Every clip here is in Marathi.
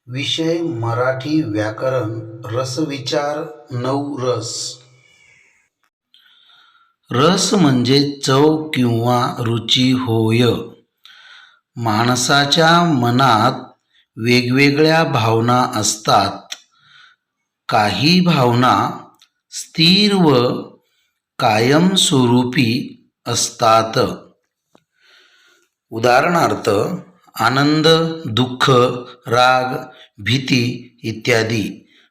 विषय मराठी व्याकरण रसविचार 9 रस. रस म्हणजे चव किंवा रुची होय. माणसाच्या मनात वेगवेगळ्या भावना असतात. काही भावना स्थिर व कायमस्वरूपी असतात. उदाहरणार्थ आनंद, दुःख, राग, भीती इत्यादी.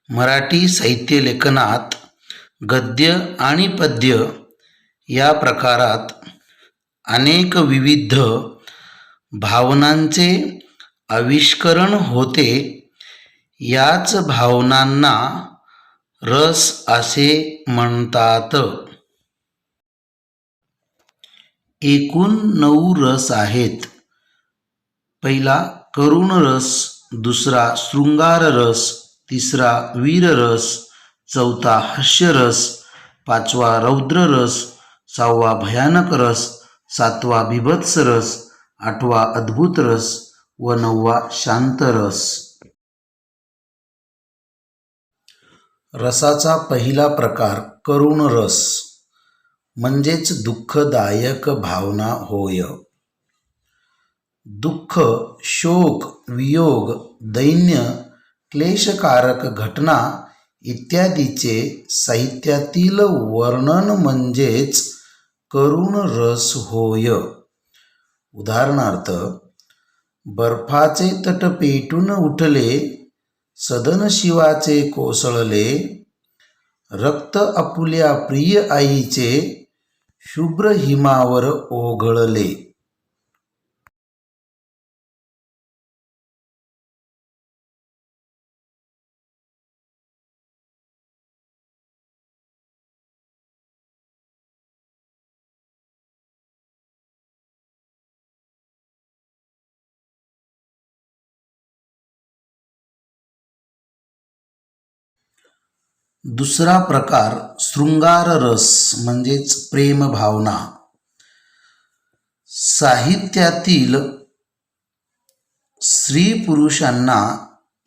मराठी साहित्य लेखनात गद्य आणि पद्य या प्रकारात अनेक विविध भावनांचे आविष्करण होते. याच भावनांना रस असे म्हणतात. एकूण 9 रस आहेत. पहिला करुण रस, दुसरा शृंगार रस, तिसरा वीर रस, चौथा हास्यरस, पाचवा रौद्र रस, सहावा भयानक रस, सातवा बीभत्स रस, आठवा अद्भुत रस व 9वा शांत रस. रसाचा पहिला प्रकार करुण रस म्हणजेच दुःखदायक भावना होय. दुःख, शोक, वियोग, दैन्य, क्लेशकारक घटना इत्यादीचे साहित्यातील वर्णन म्हणजेच करुण रस होय. उदाहरणार्थ बर्फाचे तट पेटून उठले, सदन शिवाचे कोसळले, रक्त आपुल्या प्रिय आईचे शुभ्र हिमावर ओघळले. दुसरा प्रकार शृंगार रस म्हणजेच प्रेम भावना. साहित्यातील स्त्री पुरुषांना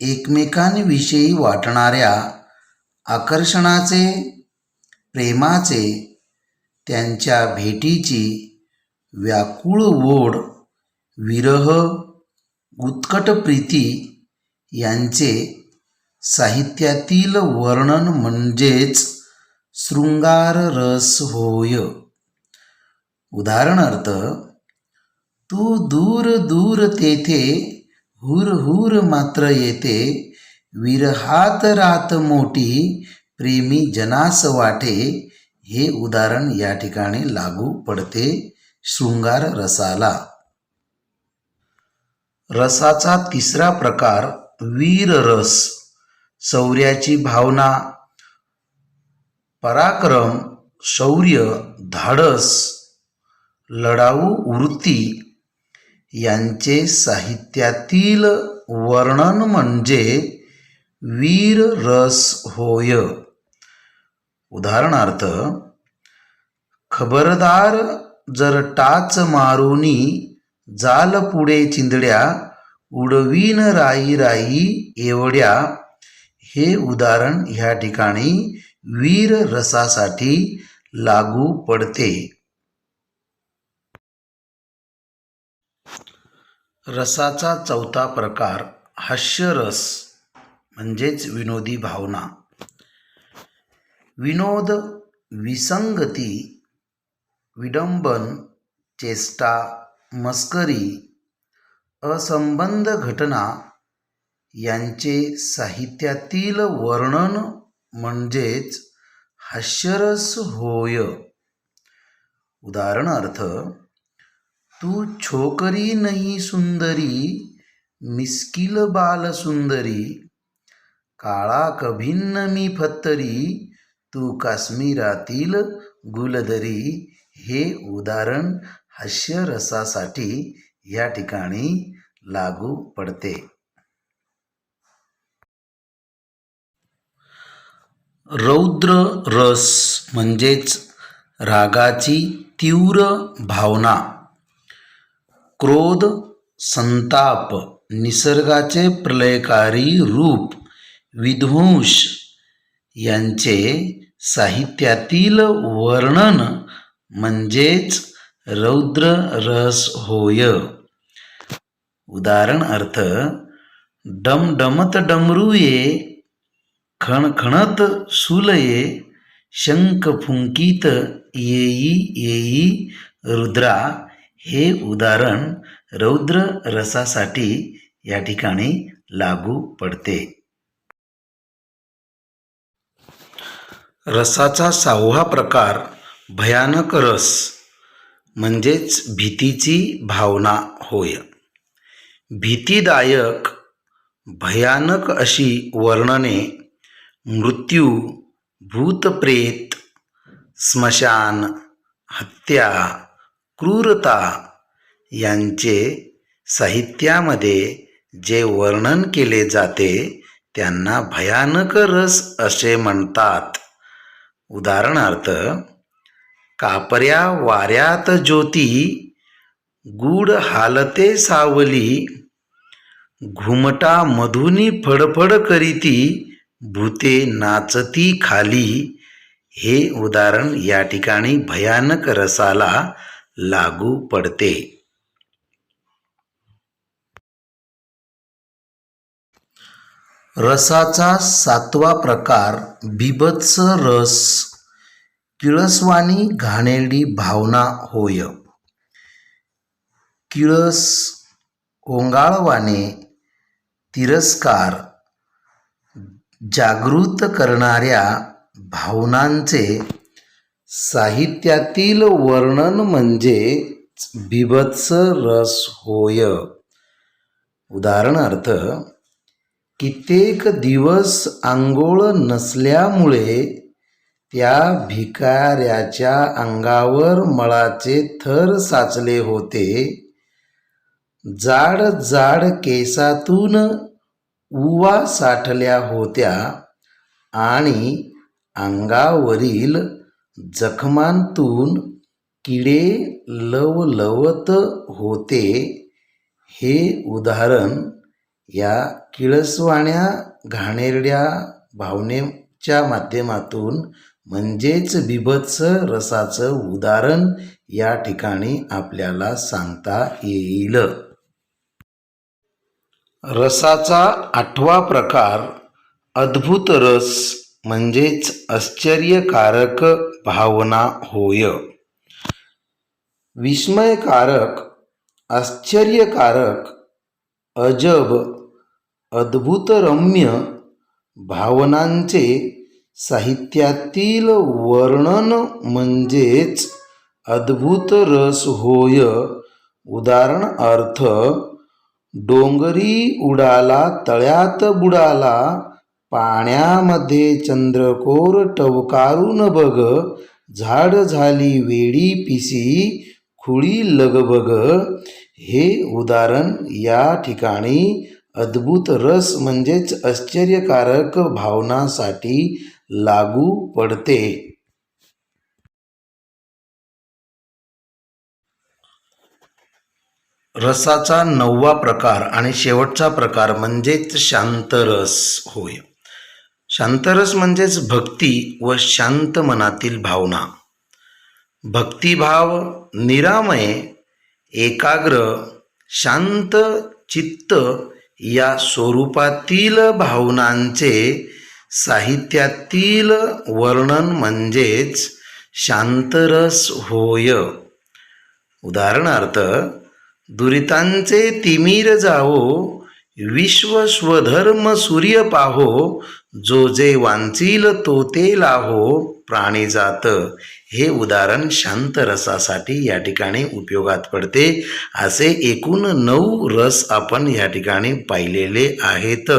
एकमेकांविषयी वाटणाऱ्या आकर्षणाचे, प्रेमाचे, त्यांच्या भेटीची व्याकुळ ओढ, विरह, उत्कट प्रीती यांचे साहित्यातील वर्णन म्हणजेच शृंगार रस होय. उदाहरणार्थ तू दूर दूर तेथे, हुर हुर मात्र येते, विरहात रात मोठी, प्रेमी जनास वाटे. हे उदाहरण या ठिकाणी लागू पडते शृंगार रसाला. रसाचा तिसरा प्रकार वीर रस. शौर्याची भावना, पराक्रम, शौर्य, धाडस, लढाऊ वृत्ती यांचे साहित्यातील वर्णन म्हणजे वीर रस होय. उदाहरणार्थ खबरदार जर टाच मारुनी, जाल पुढे चिंधड्या, उडवीन राई राई एवढ्या. हे उदाहरण ह्या ठिकाणी वीर रसासाठी लागू पडते. रसाचा चौथा प्रकार हास्यरस म्हणजेच विनोदी भावना. विनोद, विसंगती, विडंबन, चेष्टा, मस्करी, असंबद्ध घटना यांचे साहित्यातील वर्णन म्हणजेच हास्यरस होय. उदाहरणार्थ तू छोकरी नहीं सुंदरी, मिस्किल बाल सुंदरी, काळा कभिन्न मी फत्तरी, तू काश्मीरातील गुलदरी. हे उदाहरण हास्यरसासाठी या ठिकाणी लागू पडते. रौद्र रस म्हणजेच रागाची तीव्र भावना. क्रोध, संताप, निसर्गाचे प्रलयकारी रूप, विध्वंस यांचे साहित्यातील वर्णन म्हणजेच रौद्र रस होय. उदाहरण अर्थ, डमडमत डमरुये, खणखणत सुलये, शंख फुंकीत येई येई रुद्रा. हे उदाहरण रौद्र रसासाठी या ठिकाणी लागू पडते. रसाचा 6वा प्रकार भयानक रस म्हणजेच भीतीची भावना होय. भीतीदायक भयानक अशी वर्णने मृत्यू, भूतप्रेत, स्मशान, हत्या, क्रूरता यांचे साहित्यामध्ये जे वर्णन केले जाते त्यांना भयानक रस असे म्हणतात. उदाहरणार्थ, कापऱ्या वाऱ्यात ज्योती, गूढ हालते सावली, घुमटा मधुनी फडफड करीती, भूते नाचती खाली. हे उदाहरण या ठिकाणी भयानक रसाला लागू पडते. रसाचा 7वा प्रकार बीभत्स रस, किळसवाणी घाणेरडी भावना होय. किळस, ओंगाळवाणे, तिरस्कार जागृत करणाऱ्या भावनांचे साहित्यातील वर्णन म्हणजे बीभत्स रस होय. उदाहरणार्थ, कित्येक दिवस आंघोळ नसल्यामुळे त्या भिकाऱ्याच्या अंगावर मळाचे थर साचले होते. जाड जाड केसातून उवा साठल्या होत्या आणि अंगावरील जखमांतून किडे लवलवत होते. हे उदाहरण या किळसवाण्या घाणेरड्या भावनेच्या माध्यमातून म्हणजेच बीभत्स रसाचं उदाहरण या ठिकाणी आपल्याला सांगता येईल. रसाचा 8वा प्रकार अद्भुत रस म्हणजेच आश्चर्यकारक भावना होय. विस्मयकारक, आश्चर्यकारक, अजब, अद्भुतरम्य भावनांचे साहित्यातील वर्णन म्हणजेच अद्भुत रस होय. उदाहरण अर्थ, डोंगरी उडाला तळ्यात बुडाला, पाण्यामध्ये चंद्रकोर टवकारून बघ, झाड झाली वेडी पिसी, खुळी लगबग. हे उदाहरण या ठिकाणी अद्भुत रस म्हणजेच आश्चर्यकारक भावनासाठी लागू पडते. रसाचा 9वा प्रकार आणि शेवटचा प्रकार म्हणजेच शांतरस होय. शांतरस म्हणजेच भक्ती व शांत मनातील भावना. भक्तिभाव, निरामय, एकाग्र, शांत चित्त या स्वरूपातील भावनांचे साहित्यातील वर्णन म्हणजेच शांतरस होय. उदाहरणार्थ, दुरितांचे तिमीर जावो, विश्व स्वधर्म सूर्य पाहो, जो जे वांचील तो ते लाहो, प्राणीजात. हे उदाहरण शांत रसासाठी या ठिकाणी उपयोगात पडते. असे एकूण 9 रस आपण या ठिकाणी पाहिलेले आहेत.